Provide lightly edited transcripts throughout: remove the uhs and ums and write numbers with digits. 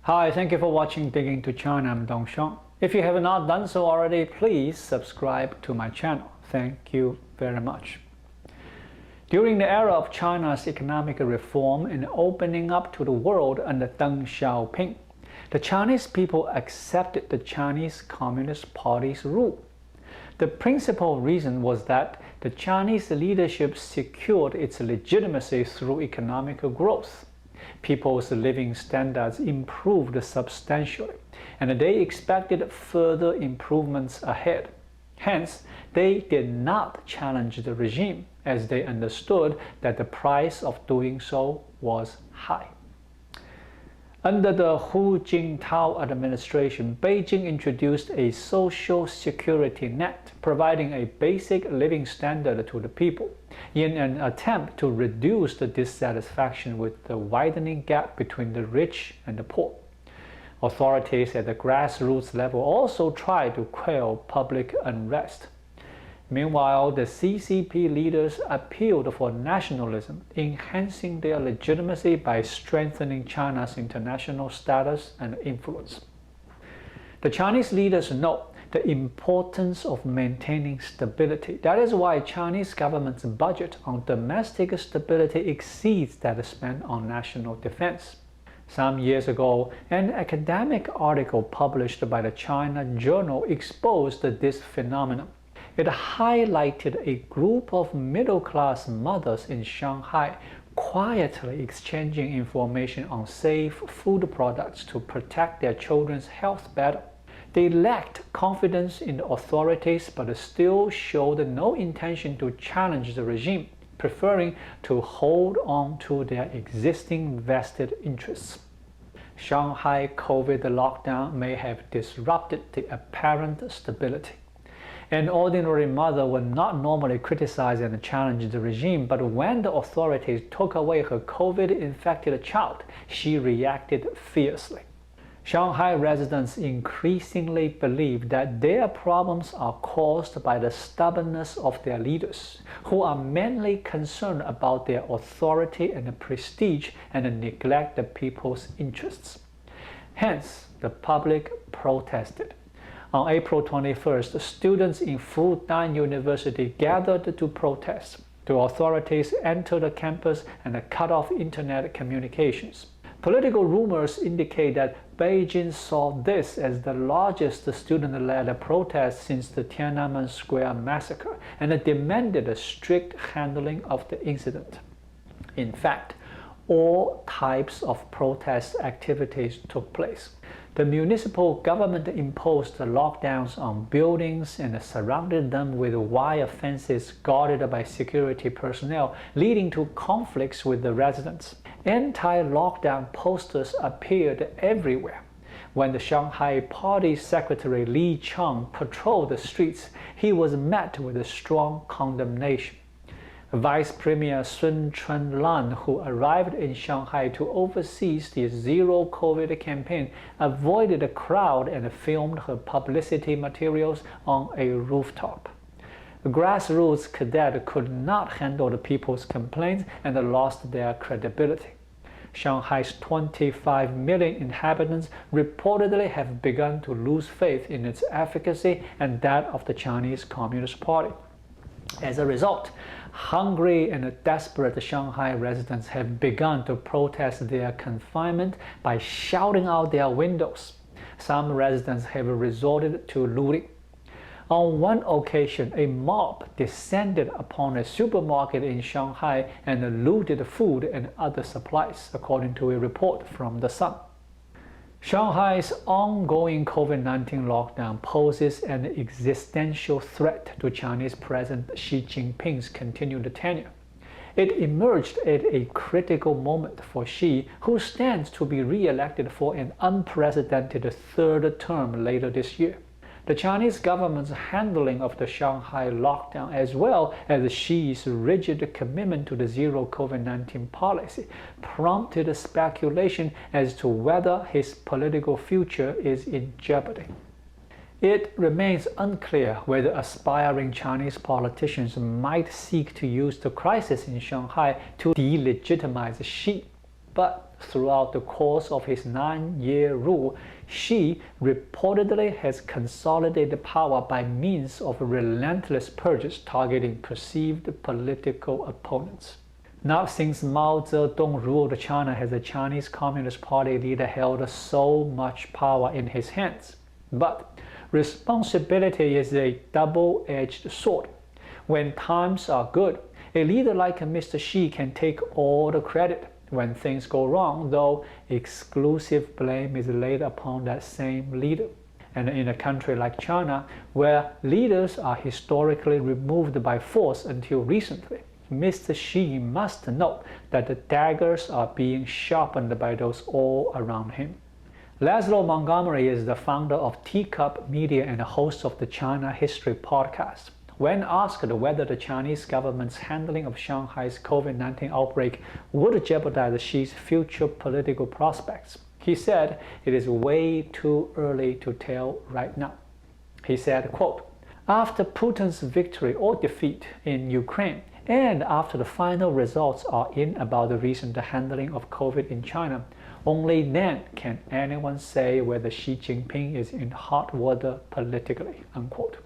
Hi, thank you for watching Digging to China. I'm Dong Xiang. If you have not done so already, please subscribe to my channel. Thank you very much. During the era of China's economic reform and opening up to the world under Deng Xiaoping, the Chinese people accepted the Chinese Communist Party's rule. The principal reason was that the Chinese leadership secured its legitimacy through economic growth. People's living standards improved substantially, and they expected further improvements ahead. Hence, they did not challenge the regime, as they understood that the price of doing so was high. Under the Jintao Administration, Beijing introduced a social security net, providing a basic living standard to the people, in an attempt to reduce the dissatisfaction with the widening gap between the rich and the poor. Authorities at the grassroots level also tried to quell public unrest. Meanwhile, the CCP leaders appealed for nationalism, enhancing their legitimacy by strengthening China's international status and influence. The Chinese leaders know the importance of maintaining stability. That is why Chinese government's budget on domestic stability exceeds that spent on national defense. Some years ago, an academic article published by the China Journal exposed this phenomenon. It highlighted a group of middle-class mothers in Shanghai quietly exchanging information on safe food products to protect their children's health better. They lacked confidence in the authorities but still showed no intention to challenge the regime, preferring to hold on to their existing vested interests. Shanghai COVID lockdown may have disrupted the apparent stability. An ordinary mother would not normally criticize and challenge the regime, but when the authorities took away her COVID-infected child, she reacted fiercely. Shanghai residents increasingly believe that their problems are caused by the stubbornness of their leaders, who are mainly concerned about their authority and prestige and neglect the people's interests. Hence, the public protested. On April 21st, students in Fudan University gathered to protest. The authorities entered the campus and cut off internet communications. Political rumors indicate that Beijing saw this as the largest student-led protest since the Tiananmen Square massacre and demanded a strict handling of the incident. In fact, all types of protest activities took place. The municipal government imposed lockdowns on buildings and surrounded them with wire fences guarded by security personnel, leading to conflicts with the residents. Anti-lockdown posters appeared everywhere. When the Shanghai Party Secretary Li Cheng patrolled the streets, he was met with a strong condemnation. Vice Premier Sun Chunlan, who arrived in Shanghai to oversee the Zero COVID campaign, avoided the crowd and filmed her publicity materials on a rooftop. The grassroots cadet could not handle the people's complaints and lost their credibility. Shanghai's 25 million inhabitants reportedly have begun to lose faith in its efficacy and that of the Chinese Communist Party. As a result, hungry and desperate Shanghai residents have begun to protest their confinement by shouting out their windows. Some residents have resorted to looting. On one occasion, a mob descended upon a supermarket in Shanghai and looted food and other supplies, according to a report from The Sun. Shanghai's ongoing COVID-19 lockdown poses an existential threat to Chinese President Xi Jinping's continued tenure. It emerged at a critical moment for Xi, who stands to be re-elected for an unprecedented third term later this year. The Chinese government's handling of the Shanghai lockdown, as well as Xi's rigid commitment to the zero COVID-19 policy, prompted speculation as to whether his political future is in jeopardy. It remains unclear whether aspiring Chinese politicians might seek to use the crisis in Shanghai to delegitimize Xi. But throughout the course of his 9-year rule, Xi reportedly has consolidated power by means of relentless purges targeting perceived political opponents. Not since Mao Zedong ruled China has the Chinese Communist Party leader held so much power in his hands. But responsibility is a double-edged sword. When times are good, a leader like Mr. Xi can take all the credit. When things go wrong, though, exclusive blame is laid upon that same leader. And in a country like China, where leaders are historically removed by force until recently, Mr. Xi must note that the daggers are being sharpened by those all around him. Laszlo Montgomery is the founder of Teacup Media and a host of the China History podcast. When asked whether the Chinese government's handling of Shanghai's COVID-19 outbreak would jeopardize Xi's future political prospects, he said it is way too early to tell right now. He said, quote, "After Putin's victory or defeat in Ukraine, and after the final results are in about the recent handling of COVID in China, only then can anyone say whether Xi Jinping is in hot water politically," unquote.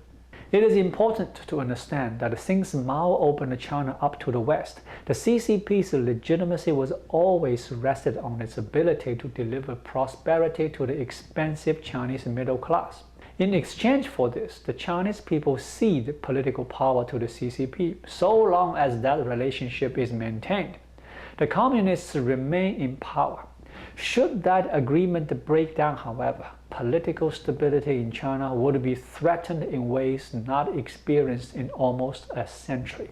It is important to understand that since Mao opened China up to the West, the CCP's legitimacy was always rested on its ability to deliver prosperity to the expensive Chinese middle class. In exchange for this, the Chinese people cede political power to the CCP so long as that relationship is maintained. The communists remain in power. Should that agreement break down, however, political stability in China would be threatened in ways not experienced in almost a century.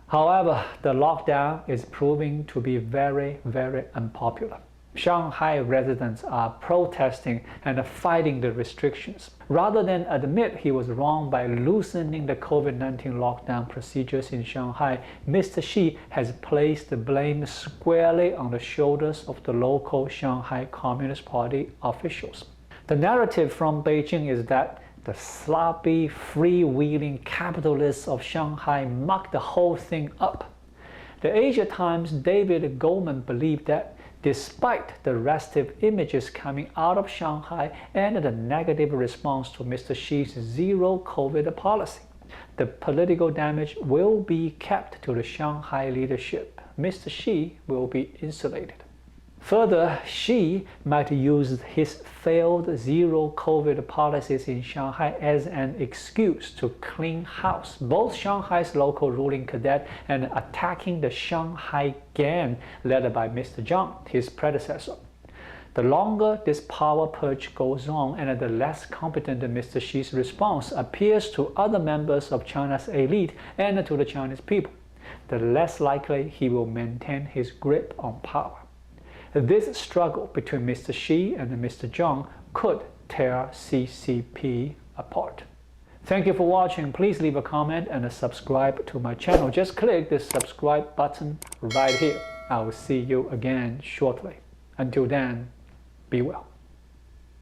However, the lockdown is proving to be very, very unpopular. Shanghai residents are protesting and fighting the restrictions. Rather than admit he was wrong by loosening the COVID-19 lockdown procedures in Shanghai, Mr. Xi has placed the blame squarely on the shoulders of the local Shanghai Communist Party officials. The narrative from Beijing is that the sloppy, freewheeling capitalists of Shanghai mucked the whole thing up. The Asia Times' David Goldman believed that despite the restive images coming out of Shanghai and the negative response to Mr. Xi's zero COVID policy, the political damage will be kept to the Shanghai leadership. Mr. Xi will be insulated. Further, Xi might use his failed zero COVID policies in Shanghai as an excuse to clean house, both Shanghai's local ruling cadet and attacking the Shanghai gang led by Mr. Zhang, his predecessor. The longer this power purge goes on and the less competent Mr. Xi's response appears to other members of China's elite and to the Chinese people, the less likely he will maintain his grip on power. This struggle between Mr. Xi and Mr. Zhang could tear CCP apart. Thank you for watching. Please leave a comment and subscribe to my channel. Just click the subscribe button right here. I will see you again shortly. Until then, be well.